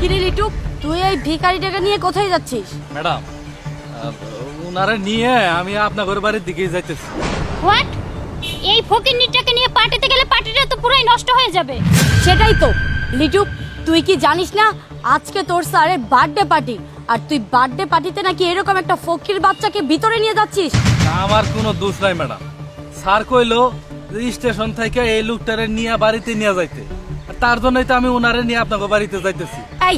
কিরে লিটু, তুই এই ভিখারিটাকে নিয়ে কোথায় যাচ্ছিস? ম্যাডাম, ওনারা নিয়ে আমি আপনার ঘরের বাড়ির দিকে যাইতেছি। হোয়াট? এই ফকিন্নিটাকে নিয়ে পার্টিতে গেলে পার্টিটা তো পুরাই নষ্ট হয়ে যাবে। সেটাই তো লিটু, তুই কি জানিস না আজকে তোর স্যারের বার্থডে পার্টি, আর তুই বার্থডে পার্টিতে নাকি এরকম একটা ফকির বাচ্চাকে ভিতরে নিয়ে যাচ্ছিস? আমার কোনো দোষ নাই ম্যাডাম। স্যার কইলো স্টেশন থেকে এই লোকটারে নিয়ে বাড়িতে নিয়ে যাইতে, আর তার জন্যই তো আমি ওনারে নিয়ে আপনাকে বাড়িতে যাইতেছি। এই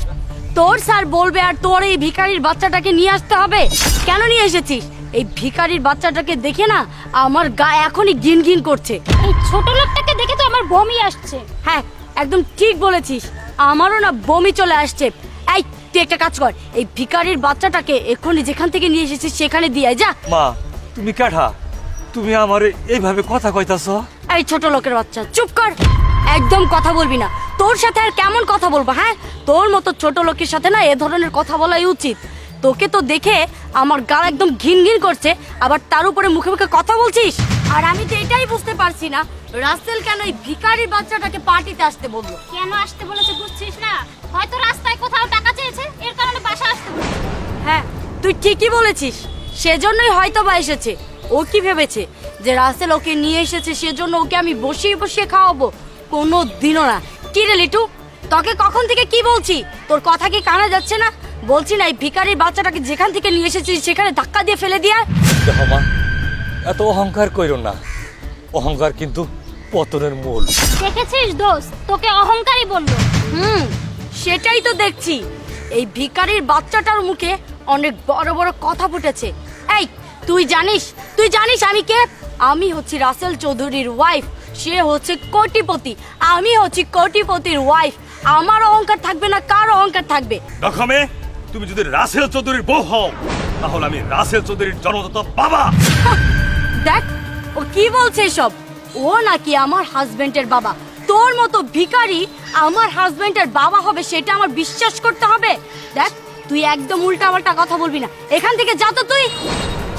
তোর স্যার বলবে আর তোর এই ভিখারির বাচ্চাটাকে নিয়ে আসতে হবে? কেন নিয়ে এসেছিস? এই ভিখারির বাচ্চাটাকে দেখে না আমার গা এখনই ঘিন ঘিন করছে। এই ছোট লোকটাকে দেখে তো আমার বমি আসছে। হ্যাঁ, একদম ঠিক বলেছিস, আমারও না বমি চলে আসছে। এই তুই একটা কাজ কর, এই ভিখারির বাচ্চাটাকে এখনই যেখান থেকে নিয়ে এসেছিস সেখানে দিয়ে আয়, যা। মা, তুমি কাঠা, তুমি আমারে এইভাবে কথা কইতাছ? এই ছোট লোকের বাচ্চা, চুপ কর, একদম কথা বলবি না। তোর সাথে আর কেমন কথা বলবো? হ্যাঁ, তোর মতো ছোট লোকের সাথে না এ ধরনের কথা বলাই উচিত। তোকে তো দেখে আমার গা একদম ঘিন ঘিন করছে, আবার তার উপরে মুখে মুখে কথা বলছিস। আর আমি তো এটাই বুঝতে পারছি না রাসেল কেন এই ভিখারির বাচ্চাটাকে পার্টিতে আসতে বললো। কেন আসতে বলেছে বুঝছিস না? হয়তো রাস্তায় কোথাও টাকা চেয়েছে, এর কারণে বাসা আসতে বলেছে। হ্যাঁ, তুই ঠিকই বলেছিস, সেজন্যই হয়তো বা এসেছে। ও কি ভেবেছে যে রাসেল ওকে নিয়ে এসেছে সেজন্য ওকে আমি বসিয়ে বসিয়ে খাওয়াবো? কোনো দিনও না। কি রে লিটু, তোকে কখন থেকে কি বলছি, তোর কথা কি কানে যাচ্ছে না? বলছি না এই ভিখারির বাচ্চাটাকে যেখান থেকে নিয়ে এসেছিস সেখানে ধাক্কা দিয়ে ফেলে দিয়া। দেখো মা, এত অহংকার কইরো না, অহংকার কিন্তু পতনের মূল। দেখেছিস দোস্ত, তোকে অহংকারী বললো। সেটাই তো দেখছি, এই ভিখারির বাচ্চাটার মুখে অনেক বড় বড় কথা ফুটেছে। এই তুই জানিস আমি কে? আমি হচ্ছি রাসেল চৌধুরীর ওয়াইফ, সে হচ্ছে কোটিপতি, আমি হচ্ছি কোটিপতির ওয়াইফ। আমার অহংকার থাকবে না? কার অহংকার থাকবে? দেখো মেয়ে, তুমি যদি রাসেল চৌধুরীর বউ হও, তাহলে আমি রাসেল চৌধুরীর জন্মদাতা বাবা। দেখ ও কি বলছে এসব, ও নাকি আমার হাজবেন্ডের বাবা। তোর মতো ভিখারি আমার হাজবেন্ডের বাবা হবে সেটা আমার বিশ্বাস করতে হবে? দেখ তুই একদম উল্টাপাল্টা কথা বলবি না, এখান থেকে যা তো তুই।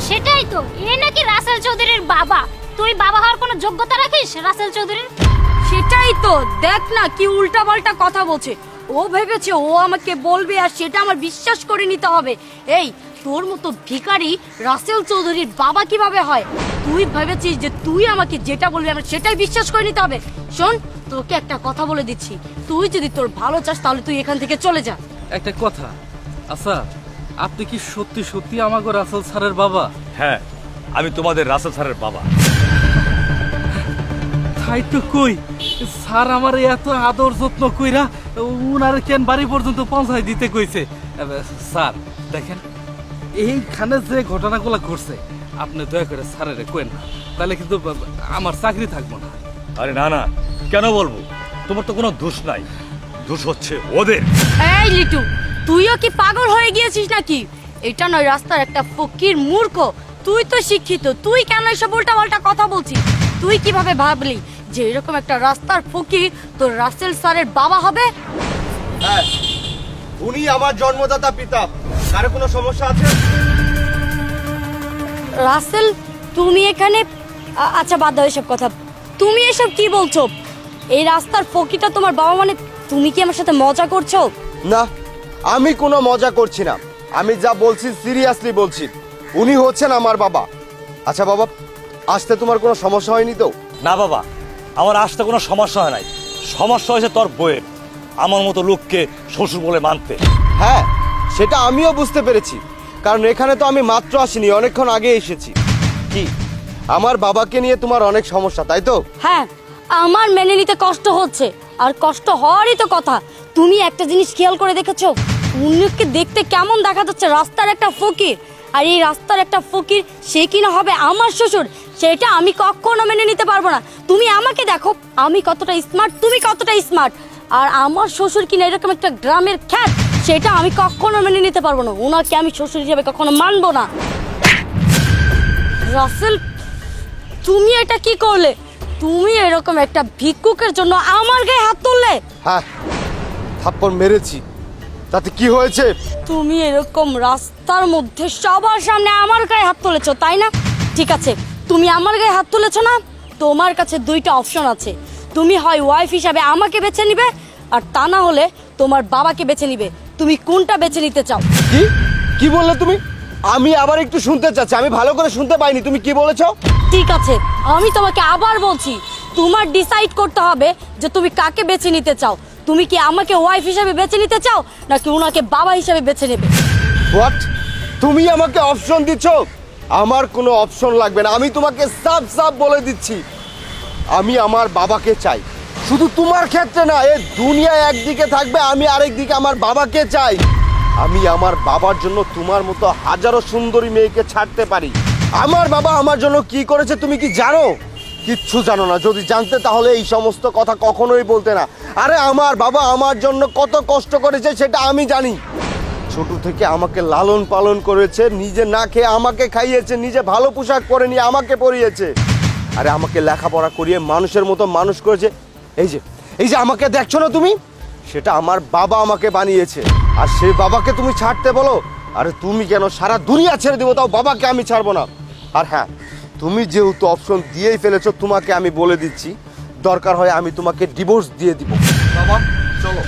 সেটাই তো, এ নাকি রাসেল চৌধুরীর বাবা। তুই বাবা হওয়ার কোনো যোগ্যতা রাখিস রাসেল চৌধুরীর? সেটাই তো, দেখ না কি উল্টাপাল্টা কথা বলছে। ও ভেবেছে ও আমাকে বলবে আর সেটা আমার বিশ্বাস করে নিতে হবে। এই তোর মতো ভিখারি রাসেল চৌধুরীর বাবা কিভাবে হয়? তুই ভেবেছিস যে তুই আমাকে যেটা বলবি আমার সেটাই বিশ্বাস করে নিতে হবে? শোন, তোকে একটা কথা বলে দিচ্ছি, তুই যদি তোর ভালো চাস তাহলে তুই এখান থেকে চলে যা। একটা কথা, আচ্ছা আপনি কি সত্যি সত্যি আমাকে রাসেল স্যারের বাবা? হ্যাঁ, আমি তোমাদের রাসেল স্যারের বাবা। তাই তো কই, স্যার আমার এত আদর যত্ন কইরা উনার কেন বাড়ি পর্যন্ত পৌঁছায় দিতে কইছে। স্যার দেখেন, এইখানে যে ঘটনাগুলো ঘটছে আপনি দয়া করে স্যারের কইন না, তাহলে কিন্তু আমার চাকরি থাকবো না। আরে না না, কেন বলবো? তোমার তো কোনো দোষ নাই, দোষ হচ্ছে ওদের। এই লিটু, তুইও কি পাগল হয়ে গিয়েছিস নাকি? এটা নয় রাস্তার একটা ফকির মূর্খ, তুই তো শিক্ষিত, তুই কেন এসব উল্টাপাল্টা কথা বলছিস? তুই কিভাবে ভাবলি যে এরকম একটা রাস্তার ফকির তোর রাসেল স্যারের বাবা হবে? হ্যাঁ, উনি আমার জন্মদাতা পিতা। কারো কোনো সমস্যা আছে? রাসেল, তুমি এখানে আচ্ছা বাদ দাও এসব কথা। তুমি এসব কি বলছো? এই রাস্তার ফকিরটা তোমার বাবা মানে? তুমি কি আমার সাথে মজা করছো? না, আমি কোনো মজা করছি না, আমি যা বলছি সিরিয়াসলি বলছি। উনি হচ্ছেন আমার বাবা। আচ্ছা বাবা, আসতে তোমার কোনো সমস্যা হয়নি তো? না বাবা, আমার আসতে কোনো সমস্যা হয় নাই। সমস্যা হয়েছে তোর বইয়ের, আমার মতো লোককে শ্বশুর বলে মানতে। হ্যাঁ, সেটা আমিও বুঝতে পেরেছি, কারণ এখানে তো আমি মাত্র আসিনি, অনেকক্ষণ আগে এসেছি। কি আমার বাবাকে নিয়ে তোমার অনেক সমস্যা, তাই তো? হ্যাঁ, আমার মেনে নিতে কষ্ট হচ্ছে, আর কষ্ট হওয়ারই তো কথা। তুমি একটা জিনিস খেয়াল করে দেখেছো, উনিকে দেখতে কেমন দেখা যাচ্ছে? রাস্তার একটা ফকির, আর এই রাস্তার একটা ফকির সে কিনা হবে আমার শ্বশুর, সেটা আমি কখনো মেনে নিতে পারবো না। তুমি আমাকে দেখো, আমি কতটা স্মার্ট, তুমি কতটা স্মার্ট, আর আমার শ্বশুর কিনা এরকম একটা গ্রামের খ্যাত, সেটা আমি কখনো মেনে নিতে পারবো না। ওনাকে আমি শ্বশুর হিসেবে কখনো মানবো না। রাসেল, তুমি এটা কি করলে? তুমি এরকম একটা ভিক্ষুকের জন্য আমার গায়ে হাত তুললে? হ্যাঁ, থাপ্পড় মেরেছি, তাতে কি হয়েছে? তুমি এরকম রাস্তার মধ্যে সবার সামনে আমার গায়ে হাত তুলেছো, তাই না? ঠিক আছে, তুমি আমার গায়ে হাত তুলেছো না? তোমার কাছে দুইটা অপশন আছে, তুমি হয় ওয়াইফ হিসাবে আমাকে বেছে নিবে, আর তা না হলে তোমার বাবাকে বেছে নিবে। তুমি কোনটা বেছে নিতে চাও? কি কি বললে তুমি? আমি আবার একটু শুনতে চাচ্ছি, আমি ভালো করে শুনতে পাইনি, তুমি কি বলেছো? ঠিক আছে, আমি তোমাকে আবার বলছি, তোমার ডিসাইড করতে হবে যে তুমি কাকে বেছে নিতে চাও। তুমি কি আমাকে ওয়াইফ হিসেবে বেছে নিতে চাও নাকি ওনাকে বাবা হিসেবে বেছে নেবে? হোয়াট? তুমি আমাকে অপশন দিচ্ছ? আমার কোনো অপশন লাগবে না, আমি তোমাকে সাফ সাফ বলে দিচ্ছি, আমি আমার বাবাকে চাই। শুধু তোমার ক্ষেত্রে না, এই দুনিয়া একদিকে থাকবে, আমি আরেক দিকে আমার বাবাকে চাই। আমি আমার বাবার জন্য তোমার মতো হাজারো সুন্দরী মেয়েকে ছাড়তে পারি। আমার বাবা আমার জন্য কি করেছে তুমি কি জানো? কিচ্ছু জানো না। যদি জানতে তাহলে এই সমস্ত কথা কখনোই বলতে না। আরে আমার বাবা আমার জন্য কত কষ্ট করেছে সেটা আমি জানি। ছোট থেকে আমাকে লালন পালন করেছে, নিজে না খেয়ে আমাকে খাইয়েছে, নিজে ভালো পোশাক পরে নিয়ে আমাকে পরিয়েছে, আরে আমাকে লেখাপড়া করিয়ে মানুষের মতো মানুষ করেছে। এই যে আমাকে দেখছো না তুমি, সেটা আমার বাবা আমাকে বানিয়েছে। আর সেই বাবাকে তুমি ছাড়তে বলো? আরে তুমি কেন, সারা দুনিয়া ছেড়ে দেবো, তাও বাবাকে আমি ছাড়বো না। আর হ্যাঁ, তুমি যেহেতু অপশন দিয়েই ফেলেছো, তোমাকে আমি বলে দিচ্ছি, দরকার হয় আমি তোমাকে ডিভোর্স দিয়ে দিব। বাবা চলো।